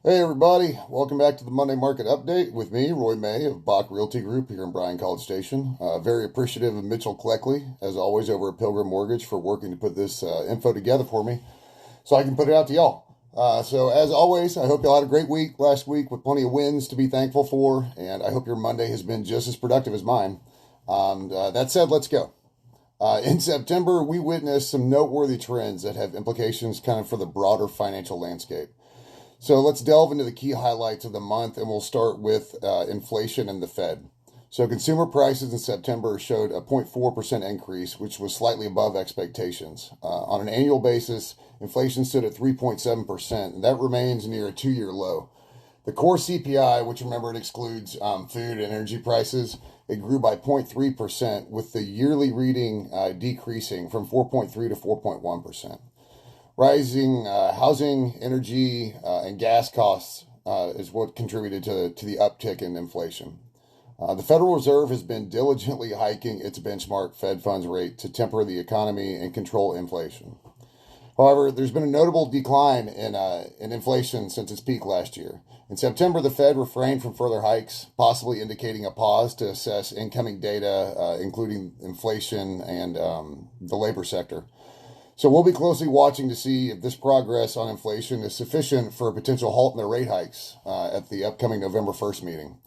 Hey everybody, welcome back to the Monday Market Update with me, Roy May of Bach Realty Group here in Bryan College Station. Very appreciative of Mitchell Cleckley, as always, over at Pilgrim Mortgage for working to put this info together for me so I can put it out to y'all. So as always, I hope y'all had a great week last week with plenty of wins to be thankful for, and I hope your Monday has been just as productive as mine. That said, let's go. In September, we witnessed some noteworthy trends that have implications kind of for the broader financial landscape. So let's delve into the key highlights of the month, and we'll start with inflation and the Fed. So consumer prices in September showed a 0.4% increase, which was slightly above expectations. On an annual basis, inflation stood at 3.7%, and that remains near a two-year low. The core CPI, which remember it excludes food and energy prices, it grew by 0.3%, with the yearly reading decreasing from 4.3 to 4.1%. Rising housing, energy, and gas costs is what contributed to the uptick in inflation. The Federal Reserve has been diligently hiking its benchmark Fed funds rate to temper the economy and control inflation. However, there's been a notable decline in inflation since its peak last year. In September, the Fed refrained from further hikes, possibly indicating a pause to assess incoming data, including inflation and the labor sector. So we'll be closely watching to see if this progress on inflation is sufficient for a potential halt in the rate hikes at the upcoming November 1st meeting.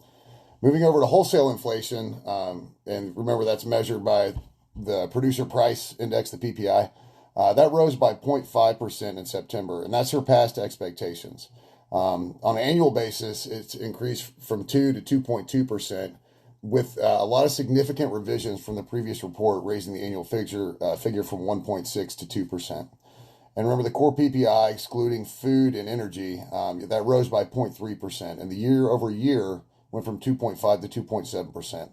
Moving over to wholesale inflation, and remember that's measured by the producer price index, the PPI, that rose by 0.5% in September, and that surpassed expectations. On an annual basis, it's increased from 2 to 2.2%, with a lot of significant revisions from the previous report, raising the annual figure from 1.6 to 2%. And remember, the core PPI, excluding food and energy, that rose by 0.3%, and the year over year went from 2.5 to 2.7%.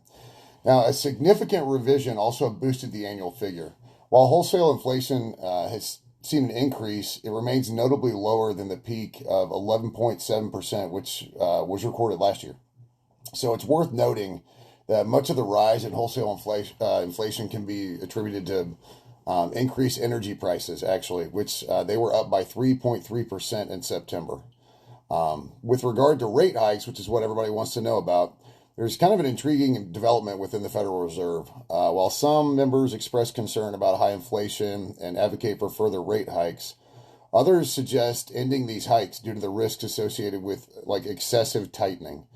Now, a significant revision also boosted the annual figure. While wholesale inflation has seen an increase, it remains notably lower than the peak of 11.7%, which was recorded last year. So it's worth noting that much of the rise in wholesale inflation can be attributed to increased energy prices, actually, which they were up by 3.3% in September. With regard to rate hikes, which is what everybody wants to know about, there's kind of an intriguing development within the Federal Reserve. While some members express concern about high inflation and advocate for further rate hikes, others suggest ending these hikes due to the risks associated with excessive tightening.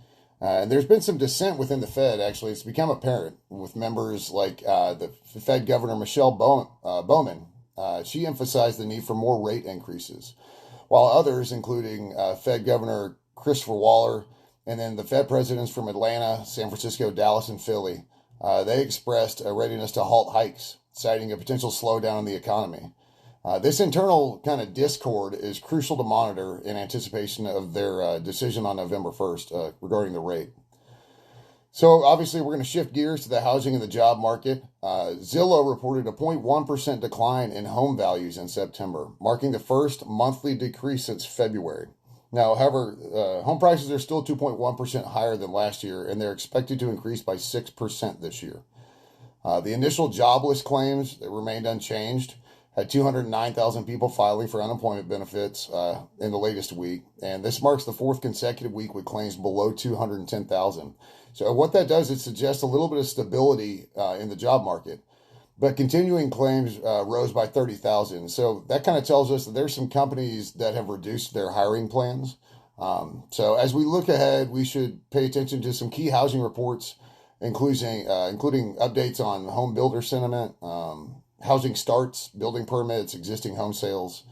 And there's been some dissent within the Fed, actually. It's become apparent with members like the Fed Governor Michelle Bowman. She emphasized the need for more rate increases, while others, including Fed Governor Christopher Waller, and then the Fed presidents from Atlanta, San Francisco, Dallas, and Philly, they expressed a readiness to halt hikes, citing a potential slowdown in the economy. This internal kind of discord is crucial to monitor in anticipation of their decision on November 1st regarding the rate. So obviously we're going to shift gears to the housing and the job market. Zillow reported a 0.1% decline in home values in September, marking the first monthly decrease since February. Now, however, home prices are still 2.1% higher than last year, and they're expected to increase by 6% this year. The initial jobless claims that remained unchanged, had 209,000 people filing for unemployment benefits in the latest week, and this marks the fourth consecutive week with claims below 210,000. So what that does is suggest a little bit of stability in the job market, but continuing claims rose by 30,000. So that kind of tells us that there's some companies that have reduced their hiring plans. So as we look ahead, we should pay attention to some key housing reports, including updates on home builder sentiment, housing starts, building permits, existing home sales.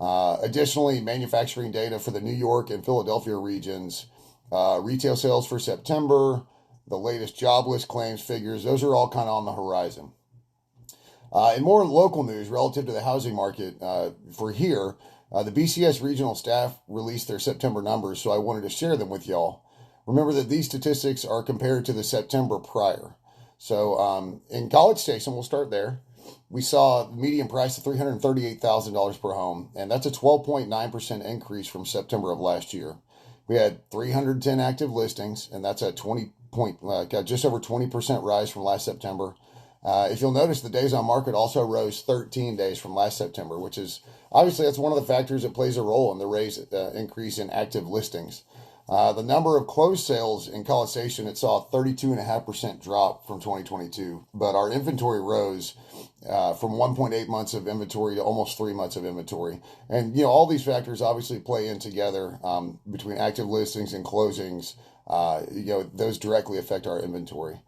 Additionally, manufacturing data for the New York and Philadelphia regions, retail sales for September, the latest jobless claims figures, those are all kind of on the horizon. In more local news relative to the housing market for here, the BCS regional staff released their September numbers, so I wanted to share them with y'all. Remember that these statistics are compared to the September prior. So in College Station, we'll start there. We saw the median price of $338,000 per home, and that's a 12.9% increase from September of last year. We had 310 active listings, and that's a just over 20% rise from last September. If you'll notice, the days on market also rose 13 days from last September, which is obviously that's one of the factors that plays a role in the increase in active listings. The number of closed sales in College Station, it saw a 32.5% drop from 2022, but our inventory rose from 1.8 months of inventory to almost 3 months of inventory. And, all these factors obviously play in together between active listings and closings. Those directly affect our inventory.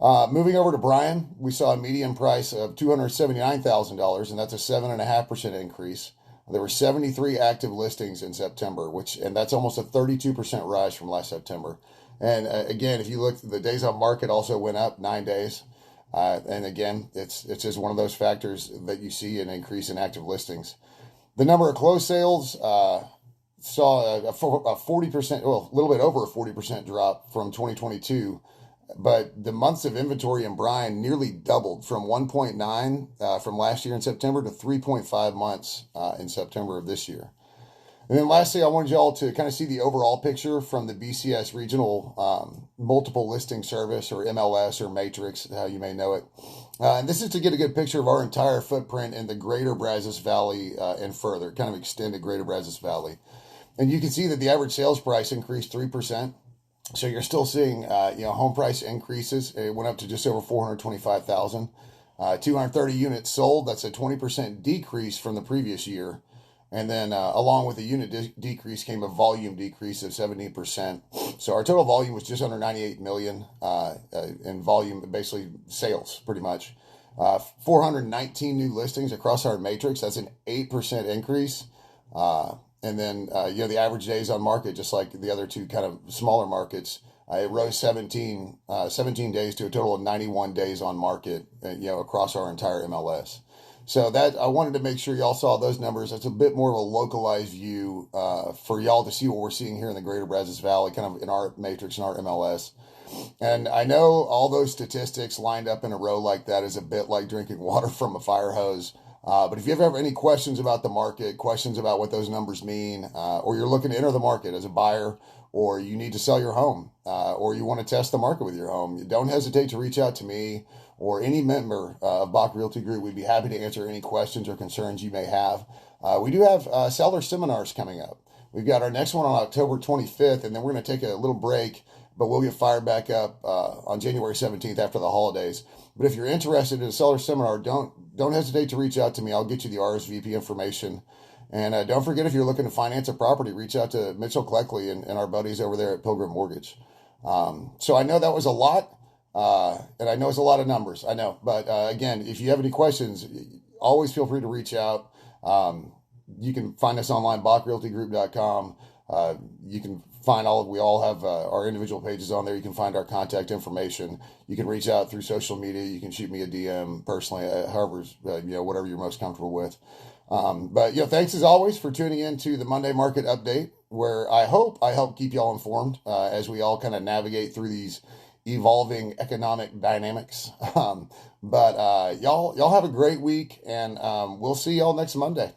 Moving over to Bryan, we saw a median price of $279,000, and that's a 7.5% increase. There were 73 active listings in September, and that's almost a 32% rise from last September. And again, if you look, the days on market also went up 9 days. And again, it's just one of those factors that you see an increase in active listings. The number of closed sales saw a 40%, well, a little bit over a 40% drop from 2022. But the months of inventory in Bryan nearly doubled from 1.9 from last year in September to 3.5 months in September of this year. And then lastly, I wanted y'all to kind of see the overall picture from the BCS Regional Multiple Listing Service, or MLS, or Matrix, how you may know it. And this is to get a good picture of our entire footprint in the greater Brazos Valley and further, kind of extended greater Brazos Valley. And you can see that the average sales price increased 3%. So you're still seeing, home price increases. It went up to just over 425,000. 230 units sold. That's a 20% decrease from the previous year. And then along with the unit decrease came a volume decrease of 17%. So our total volume was just under 98 million in volume, basically sales, pretty much. 419 new listings across our matrix. That's an 8% increase. And then, the average days on market, just like the other two kind of smaller markets, it rose 17 days to a total of 91 days on market, across our entire MLS. So that I wanted to make sure y'all saw those numbers. That's a bit more of a localized view for y'all to see what we're seeing here in the greater Brazos Valley, kind of in our matrix, in our MLS. And I know all those statistics lined up in a row like that is a bit like drinking water from a fire hose. But if you ever have any questions about the market, questions about what those numbers mean, or you're looking to enter the market as a buyer, or you need to sell your home, or you want to test the market with your home, don't hesitate to reach out to me or any member of Bach Realty Group. We'd be happy to answer any questions or concerns you may have. We do have seller seminars coming up. We've got our next one on October 25th, and then we're going to take a little break, but we'll get fired back up on January 17th after the holidays. But if you're interested in a seller seminar, don't hesitate to reach out to me. I'll get you the RSVP information. And don't forget, if you're looking to finance a property, reach out to Mitchell Cleckley and our buddies over there at Pilgrim Mortgage. So I know that was a lot, and I know it's a lot of numbers. I know. But again, if you have any questions, always feel free to reach out. You can find us online, BachRealtyGroup.com. You can find we all have our individual pages on there. You can find our contact information. You can reach out through social media. You can shoot me a DM personally, however, whatever you're most comfortable with. But thanks as always for tuning in to the Monday Market Update, where I hope I help keep y'all informed as we all kind of navigate through these evolving economic dynamics. But y'all have a great week, and we'll see y'all next Monday.